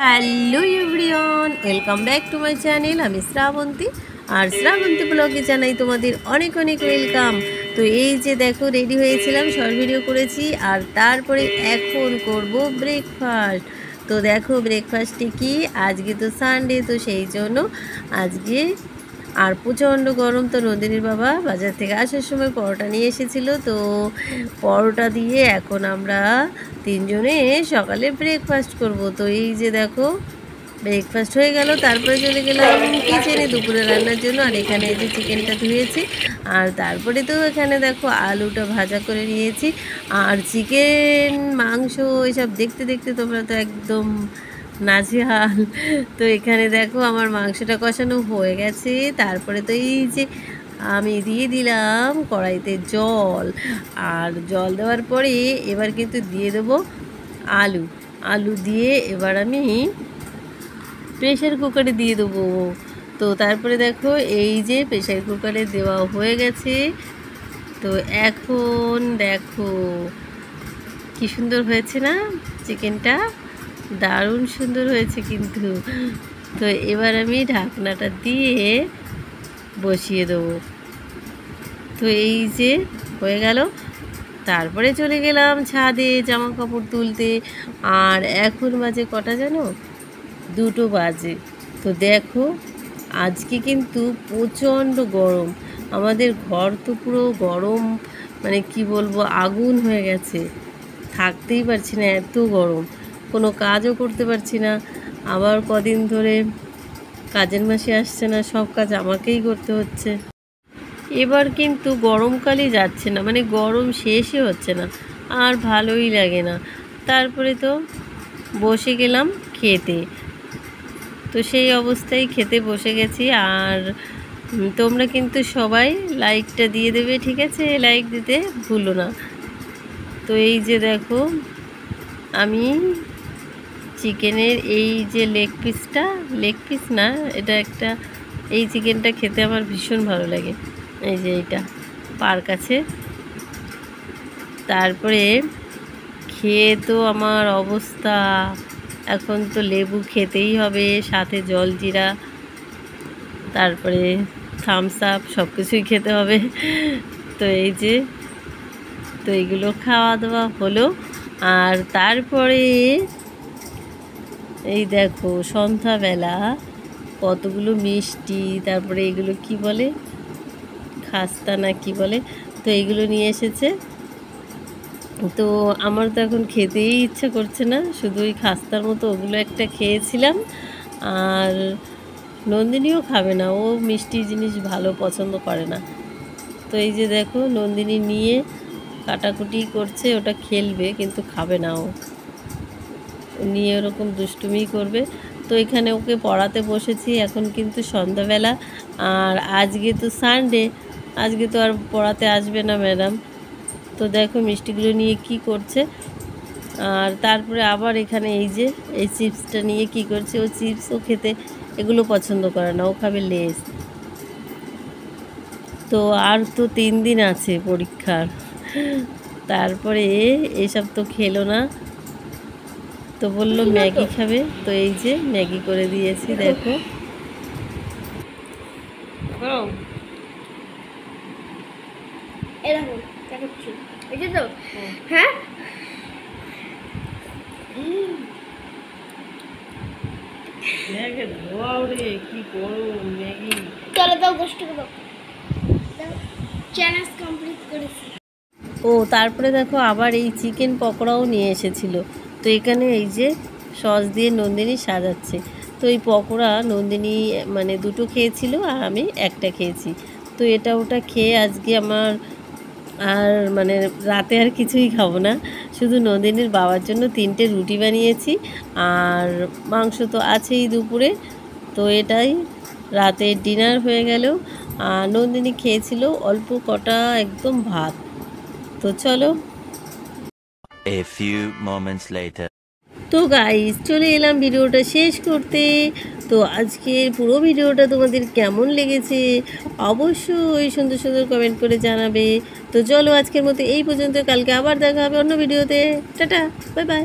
Hello everyone, welcome back to my channel. আমি শ্রাবন্তী, আর শ্রাবন্তী ব্লগে জানাই তোমাদের অনেক অনেক ওয়েলকাম। তো এই যে দেখো, রেডি হয়েছিলাম, শর্ট ভিডিও করেছি, আর তারপরে এখন করব ব্রেকফাস্ট। তো দেখো ব্রেকফাস্টে কি, আজকে তো সানডে, তো সেই জন্য আজকে আর প্রচণ্ড গরম। তো নন্দিনীর বাবা বাজার থেকে আসার সময় পরোটা নিয়ে এসেছিল, তো পরোটা দিয়ে এখন আমরা তিনজনে সকালে ব্রেকফাস্ট করব। তো এই যে দেখো ব্রেকফাস্ট হয়ে গেল, তারপরে চলে গেলাম কিচেনে দুপুরে রান্নার জন্য। আর এখানে এই যে চিকেনটা ধুয়েছি, আর তারপরে তো এখানে দেখো আলুটা ভাজা করে নিয়েছি। আর চিকেন মাংস এসব দেখতে দেখতে তোমরা তো একদম নাজেহাল। তো এখানে দেখো আমার মাংসটা কষানো হয়ে গেছে। তারপরে তো এই যে আমি দিয়ে দিলাম কড়াইতে জল, আর জল দেওয়ার পরে এবার কিন্তু দিয়ে দেবো আলু। আলু দিয়ে এবার আমি প্রেশার কুকারে দিয়ে দেবো। তো তারপরে দেখো এই যে প্রেশার কুকারে দেওয়া হয়ে গেছে। তো এখন দেখো কি সুন্দর হয়েছে না চিকেনটা, দারুণ সুন্দর হয়েছে কিন্তু। তো এবার আমি ঢাকনাটা দিয়ে বসিয়ে দেবো। তো এই যে হয়ে গেল, তারপরে চলে গেলাম ছাদে জামা কাপড় তুলতে। আর এখন বাজে কটা জানো, 2টো বাজে। তো দেখো আজকে কিন্তু প্রচণ্ড গরম, আমাদের ঘর তো পুরো গরম, মানে কি বলবো, আগুন হয়ে গেছে, থাকতেই পারছি না, এত গরম, কোনো কাজও করতে পারছি না। আবার কদিন ধরে কাজের মাসে আসছে না, সব কাজ আমাকেই করতে হচ্ছে। এবার কিন্তু গরমকালই যাচ্ছে না, মানে গরম শেষই হচ্ছে না, আর ভালোই লাগে না। তারপরে তো বসে গেলাম খেতে। তো সেই অবস্থায় খেতে বসে গেছি। আর তোমরা কিন্তু সবাই লাইকটা দিয়ে দেবে, ঠিক আছে? লাইক দিতে ভুলো না। তো এই যে দেখো আমি চিকেনের এই যে লেগ পিস না, এটা একটা, এই চিকেনটা খেতে আমার ভীষণ ভালো লাগে। এই যে এইটা পার্ক আছে। তারপরে খেয়ে তো আমার অবস্থা, এখন তো লেবু খেতেই হবে, সাথে জলজিরা, তারপরে থামস আপ, সব কিছুই খেতে হবে। তো এই যে, তো এইগুলো খাওয়া দাওয়া হলো। আর তারপরে এই দেখো সন্ধ্যাবেলা কতগুলো মিষ্টি, তারপরে এগুলো কি বলে, খাস্তা না কি বলে, তো এইগুলো নিয়ে এসেছে। তো আমার তো এখন খেতেই ইচ্ছে করছে না, শুধু ওই খাস্তার মতো ওগুলো একটা খেয়েছিলাম। আর নন্দিনীও খাবে না, ও মিষ্টি জিনিস ভালো পছন্দ করে না। তো এই যে দেখো নন্দিনী নিয়ে কাটাকুটি করছে, ওটা খেলবে কিন্তু খাবে না, ও নিয়ে ওরকম দুষ্টুমি করবে। তো এখানে ওকে পড়াতে বসেছি, এখন কিন্তু সন্ধ্যাবেলা। আর আজকে তো সানডে, আজকে তো আর পড়াতে আসবে না ম্যাডাম। তো দেখো মিষ্টিগুলো নিয়ে কি করছে। আর তারপরে আবার এখানে এই যে এই চিপসটা নিয়ে কি করছে, ও চিপসও খেতে এগুলো পছন্দ করে না, ও খাবে লেস। তো আর তো 3 দিন আছে পরীক্ষার, তারপরে এসব তো খেলো না, তো বললো ম্যাগি খাবে। তো এই যে ম্যাগি করে দিয়েছি, দেখো। হ্যাঁ কি করো ম্যাগি, চলো দাও, গোষ্ঠ দাও, চ্যালেঞ্জ কমপ্লিট করেছি। ও তারপরে দেখো আবার এই চিকেন পকোড়াও নিয়ে এসেছিল। তো এখানে এই যে সস দিয়ে নন্দিনী সাজাচ্ছে। তো এই পকোড়া নন্দিনী মানে 2টো খেয়েছিল, আর আমি একটা খেয়েছি। তো এটা ওটা খেয়ে আজকে আমার আর মানে রাতে আর কিছুই খাবো না, শুধু নন্দিনীর বাবার জন্য 3টে রুটি বানিয়েছি, আর মাংস তো আছেই দুপুরে। তো এটাই রাতের ডিনার হয়ে গেল। আর নন্দিনী খেয়েছিল অল্প কটা একদম ভাত। তো চলো, A few moments later. তো গাইস চলে এলাম ভিডিওটা শেষ করতে। তো আজকের পুরো ভিডিওটা তোমাদের কেমন লেগেছে অবশ্যই সুন্দর সুন্দর কমেন্ট করে জানাবে। তো চলো আজকের মতো এই পর্যন্ত, কালকে আবার দেখা হবে অন্য ভিডিওতে। Tata, bye bye.